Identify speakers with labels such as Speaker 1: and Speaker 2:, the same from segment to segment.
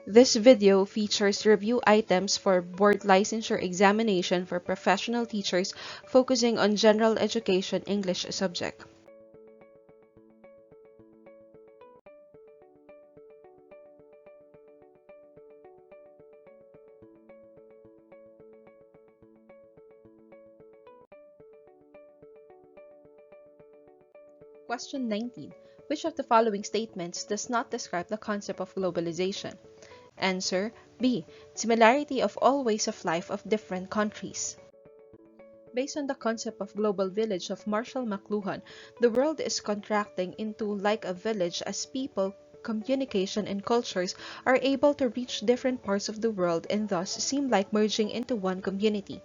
Speaker 1: This video features review items for board licensure examination for professional teachers focusing on general education English subject. Question 19. Which of the following statements does not describe the concept of globalization? Answer B. Similarity of all ways of life of different countries. Based on the concept of global village of Marshall McLuhan, the world is contracting into like a village as people, communication, and cultures are able to reach different parts of the world and thus seem like merging into one community.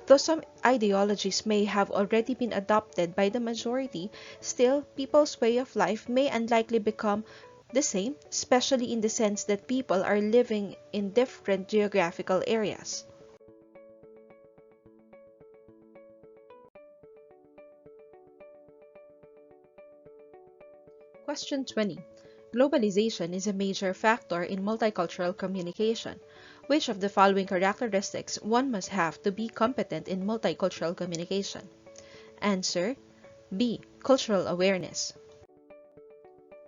Speaker 1: Though some ideologies may have already been adopted by the majority, still, people's way of life may unlikely become the same, especially in the sense that people are living in different geographical areas. Question 20. Globalization is a major factor in multicultural communication. Which of the following characteristics one must have to be competent in multicultural communication? Answer B. Cultural awareness.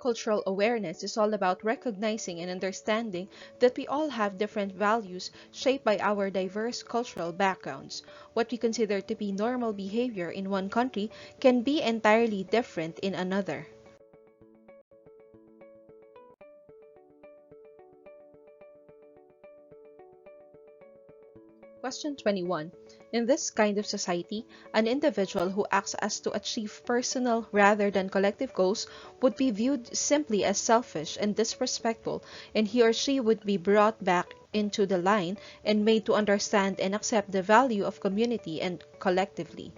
Speaker 1: Cultural awareness is all about recognizing and understanding that we all have different values shaped by our diverse cultural backgrounds. What we consider to be normal behavior in one country can be entirely different in another. Question 21. In this kind of society, an individual who acts as to achieve personal rather than collective goals would be viewed simply as selfish and disrespectful, and he or she would be brought back into the line and made to understand and accept the value of community and collectively.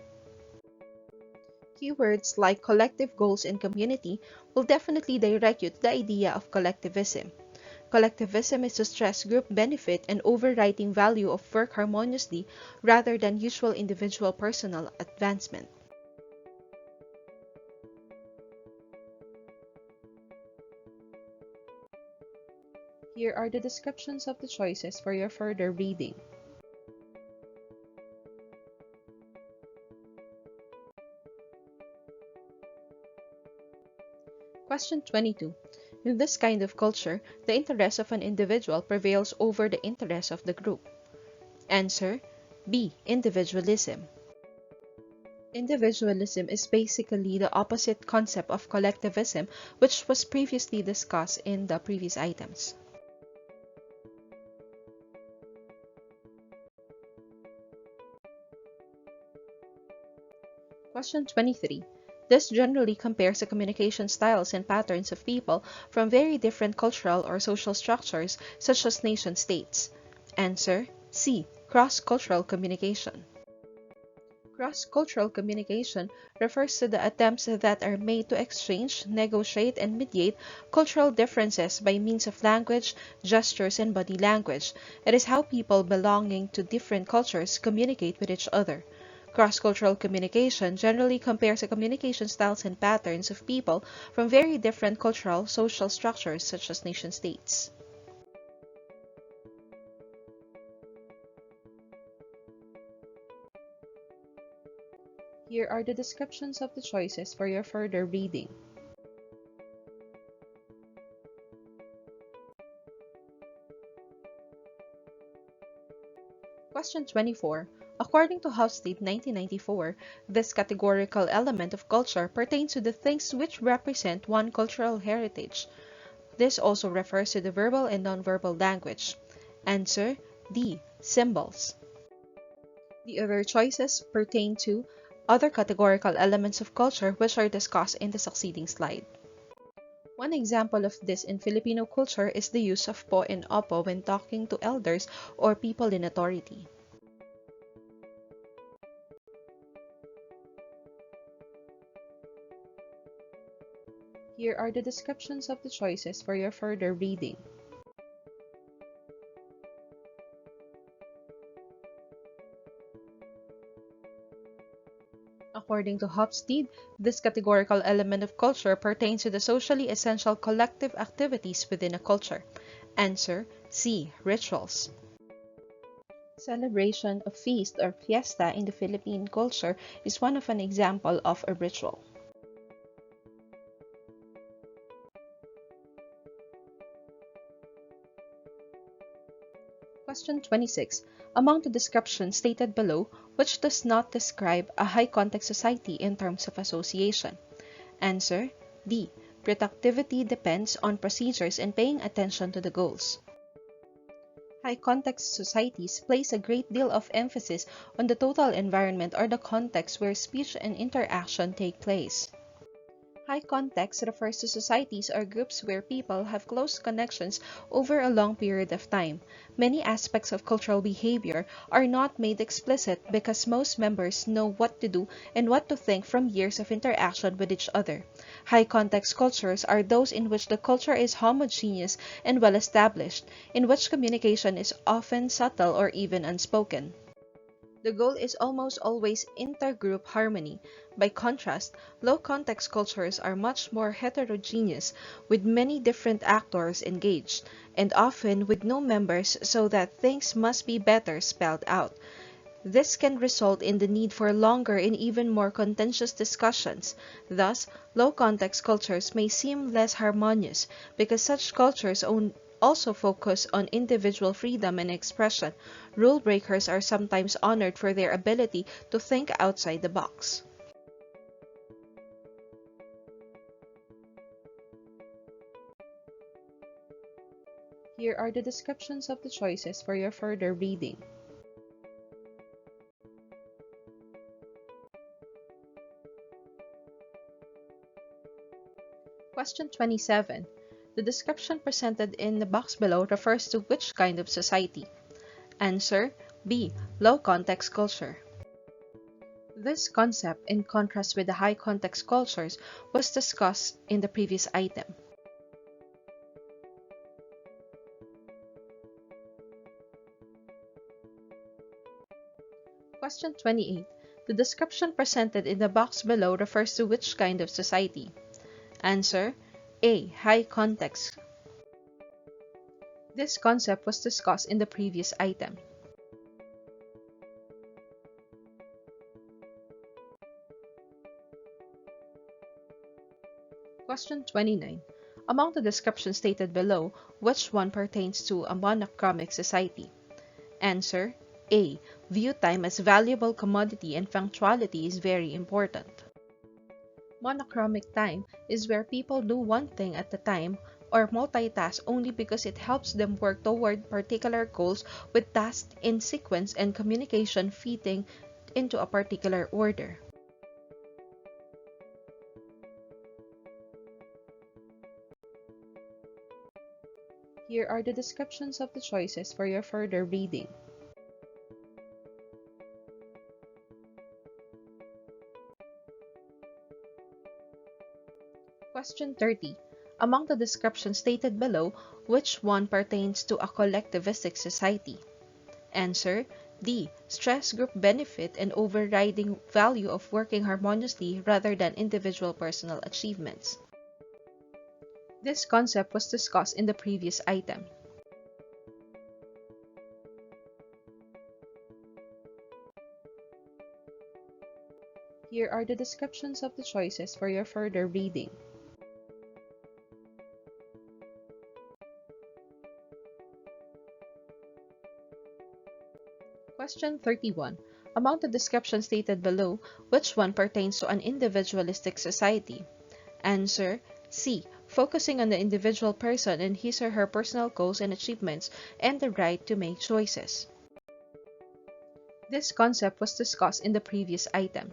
Speaker 1: Keywords like collective goals and community will definitely direct you to the idea of collectivism. Collectivism is to stress group benefit and overriding value of work harmoniously rather than usual individual personal advancement. Here are the descriptions of the choices for your further reading. Question 22. In this kind of culture, the interest of an individual prevails over the interest of the group. Answer B. Individualism. Individualism is basically the opposite concept of collectivism, which was previously discussed in the previous items. Question 23. This generally compares the communication styles and patterns of people from very different cultural or social structures, such as nation-states. Answer C. Cross-cultural communication. Cross-cultural communication refers to the attempts that are made to exchange, negotiate, and mediate cultural differences by means of language, gestures, and body language. It is how people belonging to different cultures communicate with each other. Cross-cultural communication generally compares the communication styles and patterns of people from very different cultural social structures such as nation-states. Here are the descriptions of the choices for your further reading. Question 24. According to Hofstede 1994, this categorical element of culture pertains to the things which represent one cultural heritage. This also refers to the verbal and nonverbal language. Answer D. Symbols. The other choices pertain to other categorical elements of culture which are discussed in the succeeding slide. One example of this in Filipino culture is the use of po and opo when talking to elders or people in authority. Here are the descriptions of the choices for your further reading. According to Hofstede, this categorical element of culture pertains to the socially essential collective activities within a culture. Answer C. Rituals. Celebration of feast or fiesta in the Philippine culture is one of an example of a ritual. Question 26. Among the descriptions stated below, which does not describe a high-context society in terms of association? Answer: D. Productivity depends on procedures and paying attention to the goals. High-context societies place a great deal of emphasis on the total environment or the context where speech and interaction take place. High context refers to societies or groups where people have close connections over a long period of time. Many aspects of cultural behavior are not made explicit because most members know what to do and what to think from years of interaction with each other. High context cultures are those in which the culture is homogeneous and well established, in which communication is often subtle or even unspoken. The goal is almost always intergroup harmony. By contrast, low-context cultures are much more heterogeneous, with many different actors engaged, and often with no members so that things must be better spelled out. This can result in the need for longer and even more contentious discussions. Thus, low-context cultures may seem less harmonious because such cultures also focus on individual freedom and expression. Rule breakers are sometimes honored for their ability to think outside the box. Here are the descriptions of the choices for your further reading. Question 27. The description presented in the box below refers to which kind of society? Answer: B. Low context culture. This concept, in contrast with the high context cultures, was discussed in the previous item. Question 28. The description presented in the box below refers to which kind of society? Answer: A. High context. This concept was discussed in the previous item. Question 29. Among the descriptions stated below, which one pertains to a monochromic society? Answer: A. View time as valuable commodity and punctuality is very important. Monochromic time is where people do one thing at a time or multitask only because it helps them work toward particular goals with tasks in sequence and communication fitting into a particular order. Here are the descriptions of the choices for your further reading. Question 30. Among the descriptions stated below, which one pertains to a collectivistic society? Answer: D. Stress group benefit and overriding value of working harmoniously rather than individual personal achievements. This concept was discussed in the previous item. Here are the descriptions of the choices for your further reading. Question 31. Among the descriptions stated below, which one pertains to an individualistic society? Answer: C. Focusing on the individual person and his or her personal goals and achievements and the right to make choices. This concept was discussed in the previous item.